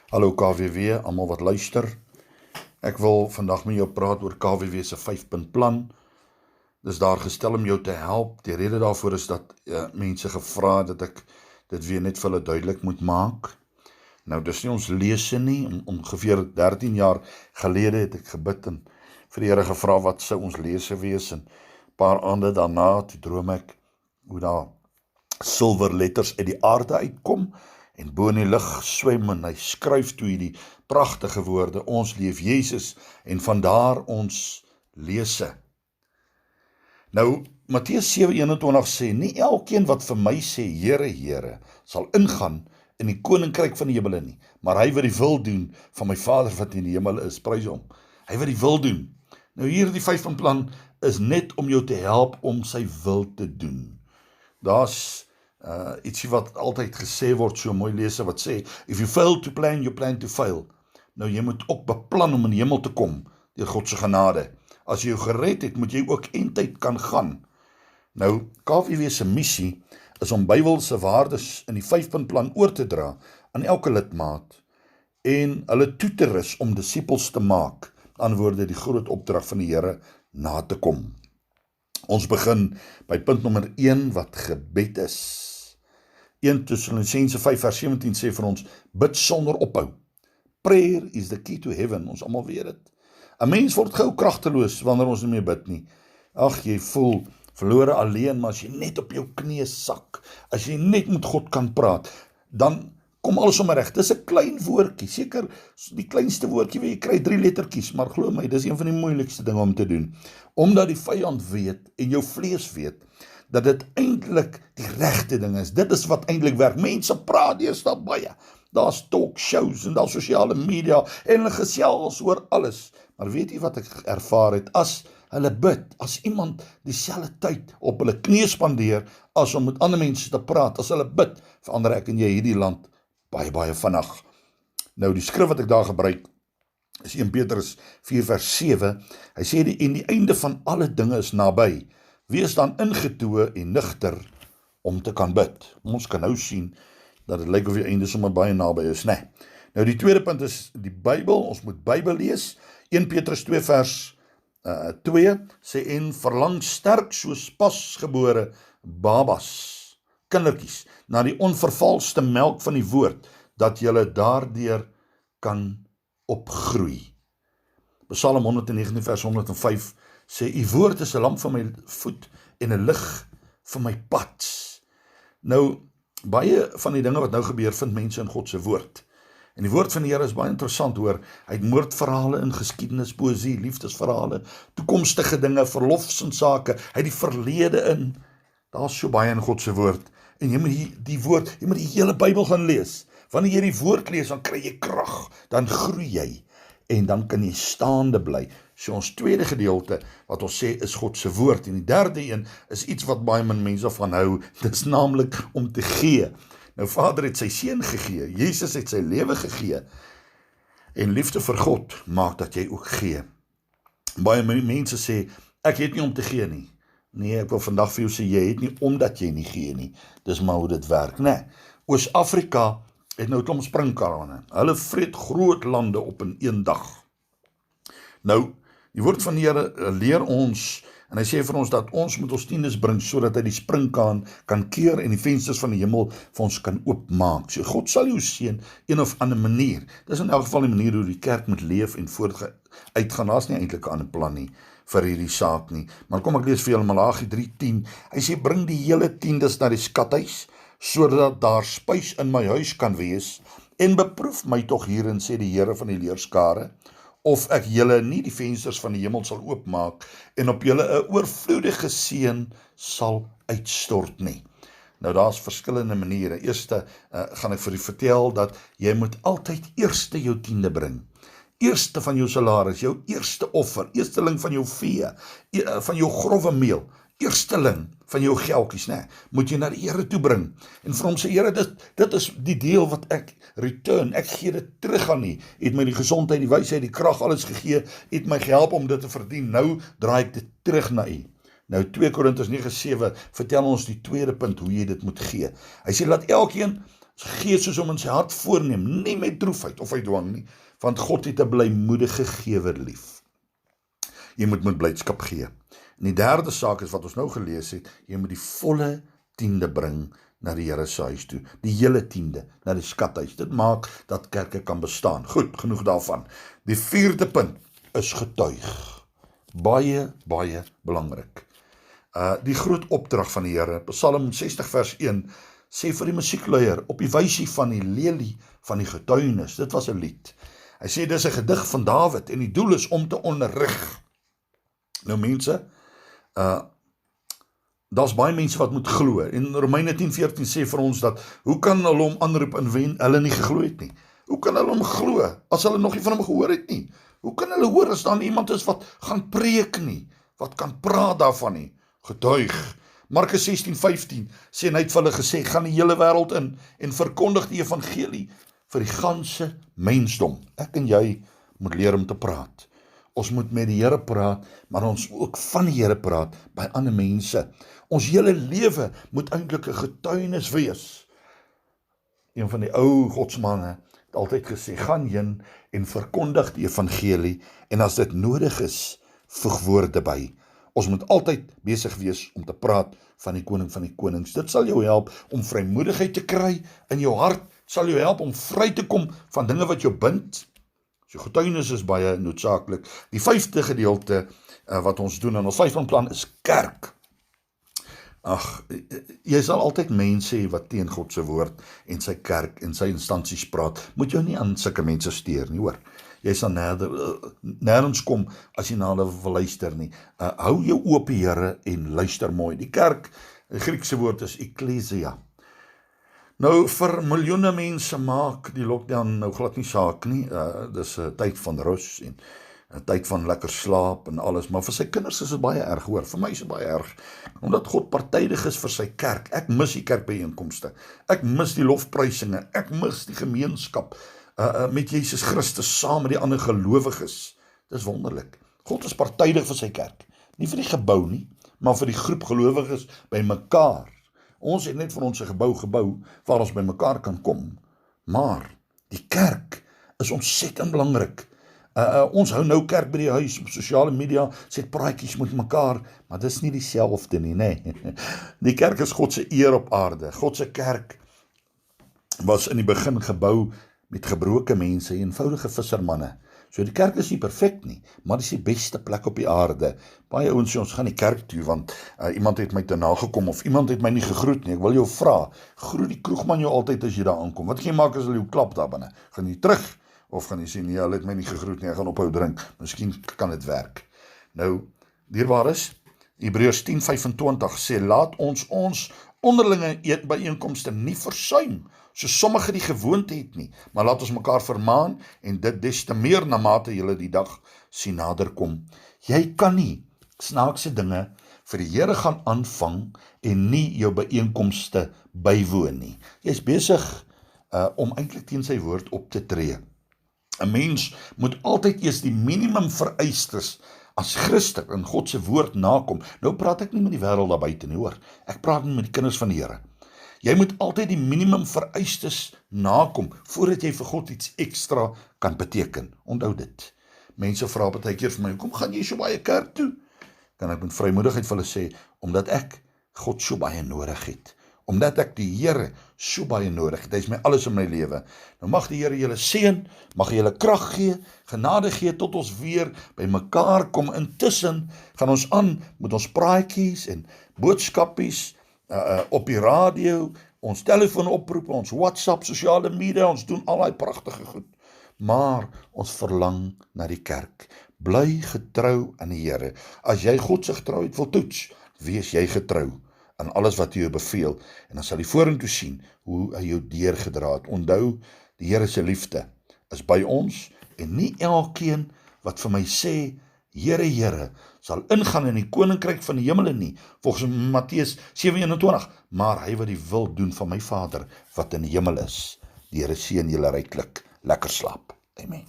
Hallo KWW, almal wat luister. Ek wil vandag met jou praat oor KWW se 5-punt plan. Dis daar gestel om jou te help. Die rede daarvoor is dat mense gevra het dat ek dit weer net vir hulle duidelik moet maak. Nou, dis nie ons lese nie. Ongeveer 13 jaar gelede het ek gebid en vir die Here gevra wat sou ons lese wees, en 'n paar aande daarna toe droom ek hoe daar silwer letters uit die aarde uitkom en bo in die lug swem, en hy skryf toe hierdie pragtige woorde: ons leef Jesus, en vandaar ons lese. Nou, Matteus 7:21 sê, nie elkeen wat vir my sê, Here, Here, sal ingaan in die koninkryk van die hemele nie, maar hy wat die wil doen van my Vader wat in die hemel is, prys hom. Hy wat die wil doen. Nou hier, die 5-punt plan is net om jou te help om sy wil te doen. Daar's ietsie wat altyd gesê word, so mooi lese wat sê, if you fail to plan, you plan to fail. Nou, jy moet ook beplan om in die hemel te kom, deur God se genade. As jy jou gered het, moet jy ook eindtyd kan gaan. Nou, KWW se missie is om Bybelse waardes in die 5-punt plan oor te dra aan elke lidmaat en hulle toe te rus om disippels te maak, aan die ander woorde, die groot opdrag van die Here na te kom. Ons begin by punt nommer 1 wat gebed is. 1 Tessalonisense 5:17 sê vir ons, bid sonder ophou. Prayer is the key to heaven, ons almal weet dit. 'n Mens word gou kragteloos wanneer ons nie meer bid nie. Ag, jy voel verlore alleen, maar as jy net op jou knieë sak, as jy net met God kan praat, dan kom alles sommer reg. Dis 'n klein woordjie, seker die kleinste woordjie waar jy kry 3 lettertjies, maar glo my, dis een van die moeilikste dinge om te doen. Omdat die vyand weet en jou vlees weet dat dit eintlik die regte ding is. Dit is wat eintlik werk. Mense praat deesdae baie. Daar's talkshows en daar's sosiale media en hulle gesels oor alles. Maar weet jy wat ek ervaar het? As hulle bid, as iemand dieselfde tyd op hulle knieë spandeer as om met ander mense te praat, as hulle bid, verander ek en jy hierdie land baie, baie vinnig. Nou, die skrif wat ek daar gebruik is 1 Petrus 4:7. Hy sê, en die einde van alle dinge is naby. Wees dan ingetoe en nigter om te kan bid. Ons kan nou sien dat het lyk of die einde sommer baie naby is, nee. Nou, die tweede punt is die Bybel. Ons moet Bybel lees. 1 Petrus 2:2 sê, en verlang sterk soos pasgebore babas, kindertjies, na die onvervalste melk van die woord, dat julle daardeur kan opgroei. Psalm 119 vers 105 sê, u woord is 'n lamp vir my voet en 'n lig vir my pad. Nou, baie van die dinge wat nou gebeur, vind mense in God se woord. En die woord van die Here is baie interessant, hoor. Hy het moordverhale in geskiedenis, poësie, liefdesverhale, toekomstige dinge, verlofsinsake, hy het die verlede in. Daar's so baie in God se woord. En jy moet die woord, jy moet die hele Bybel gaan lees. Wanneer jy die woord lees, dan kry jy krag, dan groei jy, en dan kan jy staande bly. So ons tweede gedeelte, wat ons sê, is God se woord. En die derde een, is iets wat baie min mense van hou, dit is naamlik om te gee. Nou, Vader het sy seun gegee, Jesus het sy lewe gegee, en liefde vir God maak dat jy ook gee. Baie mense sê, ek het nie om te gee nie. Nee, ek wil vandag vir jou sê, jy het nie omdat jy nie gee nie. Dis maar hoe dit werk, nee. Oos-Afrika het nou 'n klomp springkarane. Hulle vreet groot lande op in een dag. Nou, die woord van die Here leer ons, en hy sê vir ons dat ons moet ons tiendes bring, sodat hy die springkaan kan keer en die vensters van die hemel vir ons kan oopmaak. So God sal jou seën een of ander manier. Dis in elk geval die manier hoe die kerk moet leef en uitgaan. Daar's nie eintlik 'n ander plan nie vir hierdie saak nie. Maar kom ek lees vir julle Malagi 3:10. Hy sê, bring die hele tiendes na die skathuis, sodat daar spys in my huis kan wees, en beproef my tog hierin, sê die Here van die leerskare, of ek julle nie die vensters van die hemel sal oopmaak, en op julle 'n oorvloedige seën sal uitstort nie. Nou, daar's verskillende maniere. Eerste gaan ek vir u vertel dat jy moet altyd eerste jou tiende bring. Eerste van jou salaris, jou eerste offer, eersteling van jou vee, van jou grove meel, eersteling van jou geldjies, moet jy na die Here toe bring. En vir hom sê, Here, dit is die deel wat ek return, ek gee dit terug aan U. Het my die gesondheid, die wysheid, die krag, alles gegee, het my gehelp om dit te verdien. Nou draai ek dit terug na U. Nou 2 Korintiërs 9:7 vertel ons die tweede punt hoe jy dit moet gee. Hy sê, laat elkeen Gee soos om in sy hart voorneem, nie met droefheid of uit dwang nie, want God het 'n blymoedige gewer lief. Jy moet met blydskap gee. En die derde saak is wat ons nou gelees het, jy moet die volle tiende bring na die Here se huis toe, die hele tiende, na die skathuis. Dit maak dat kerke kan bestaan. Goed, genoeg daarvan. Die vierde punt is getuig. Baie, baie belangrik. Die groot opdrag van die Here, Psalm 60 vers 1, sê vir die musiekleier, op die wysie van die lelie van die getuienis, dit was 'n lied. Hy sê, dis 'n gedig van Dawid, en die doel is om te onderrig. Nou mense, daar's baie mense wat moet glo, en Romeine 10:14 sê vir ons dat, hoe kan hulle hom aanroep en wen, hulle nie geglo het nie? Hoe kan hulle hom glo, as hulle nog nie van hom gehoor het nie? Hoe kan hulle hoor as daar iemand is wat gaan preek nie, wat kan praat daarvan nie? Getuig. Markus 16:15 sê, en hy het vir hulle gesê, gaan die hele wêreld in en verkondig die evangelie vir die ganse mensdom. Ek en jy moet leer om te praat. Ons moet met die Here praat, maar ons ook van die Here praat by ander mense. Ons hele lewe moet eintlik 'n getuienis wees. Een van die ou godsmanne het altyd gesê, gaan heen en verkondig die evangelie, en as dit nodig is, voeg woorde by. Ons moet altyd besig wees om te praat van die koning van die konings. Dit sal jou help om vrymoedigheid te kry in jou hart, sal jou help om vry te kom van dinge wat jou bind. So getuienis is baie noodsaaklik. Die vyfde gedeelte wat ons doen in ons 5-punt plan is kerk. Ag, jy sal altyd mense hê wat teen God se woord en sy kerk en sy instansies praat. Moet jou nie aan sulke mense steur nie, hoor. Jy sal nêrens kom as jy na hulle wil luister nie. Hou jou oop, Here, en luister mooi. Die kerk, die Griekse woord is ekklesia. Nou, vir miljoene mense maak die lockdown nou glad nie saak nie. Dis 'n tyd van rus en 'n tyd van lekker slaap en alles, maar vir sy kinders is dit baie erg, hoor. Vir my is dit baie erg, omdat God partydig is vir sy kerk. Ek mis die kerkbyeenkomste. Ek mis die lofprysinge. Ek mis die gemeenskap met Jesus Christus saam met die ander gelowiges. Dis wonderlik. God is partydig vir sy kerk. Nie vir die gebou nie, maar vir die groep gelowiges by mekaar. Ons het net vir ons 'n gebou waar ons by mekaar kan kom. Maar die kerk is ontsettend belangrik. Ons hou nou kerk by die huis op sosiale media, sê praatjies met mekaar, maar dis nie dieselfde nie, nee. Die kerk is God se eer op aarde. God se kerk was in die begin gebou met gebroke mense, eenvoudige vissermanne. So die kerk is nie perfek nie, maar dis die beste plek op die aarde. Baie ouens sê ons gaan die kerk toe, want iemand het my te nagekom, of iemand het my nie gegroet nie. Ek wil jou vra, groet die kroegman jou altyd as jy daar aankom? Wat gaan jy maak as hulle jou klap daar binne? Gaan jy terug? Of gaan jy sê, nee, hulle het my nie gegroet nie, ek gaan ophou drink. Miskien kan dit werk. Nou, dierbaar is, Hebreërs 10:25 sê, laat ons onderlinge byeenkomste nie versuim, so sommige die gewoonte het nie, maar laat ons mekaar vermaan, en dit des te meer na mate julle die dag sien naderkom. Jy kan nie snaakse dinge vir die Here gaan aanvang, en nie jou byeenkomste bywoon nie. Jy is besig om eintlik teen sy woord op te tree. 'n Mens moet altyd eers die minimum vereistes as Christen in God se woord nakom. Nou praat ek nie met die wêreld daar buite nie, hoor. Ek praat nie met die kinders van die Here. Jy moet altyd die minimum vereistes nakom, voordat jy vir God iets ekstra kan beteken. Onthou dit. Mense vra baie keer vir my, hoekom gaan jy so baie kerk toe? Kan ek met vrymoedigheid vir hulle sê, omdat ek God so baie nodig het. Omdat ek die Here so baie nodig het. Hy is my alles in my lewe. Nou mag die Here julle seën, mag hy julle krag gee, genade gee, tot ons weer by mekaar kom. Intussen gaan ons aan met ons praatjies en boodskapies op die radio, ons telefoonoproepe, ons WhatsApp, sosiale media, ons doen al die pragtige goed. Maar ons verlang na die kerk. Bly getrou aan die Here. As jy God se getrouheid wil toets, wees jy getrou aan alles wat hy jou beveel, en dan sal jy vorentoe sien hoe hy jou deurgedra het. Onthou, die Here se liefde is by ons, en nie elkeen wat vir my sê, Here, Here, sal ingaan in die koninkryk van die hemele nie, volgens Matteus 7:21, maar hy wat die wil doen van my Vader, wat in die hemel is. Die Here seën julle ryklik. Lekker slaap. Amen.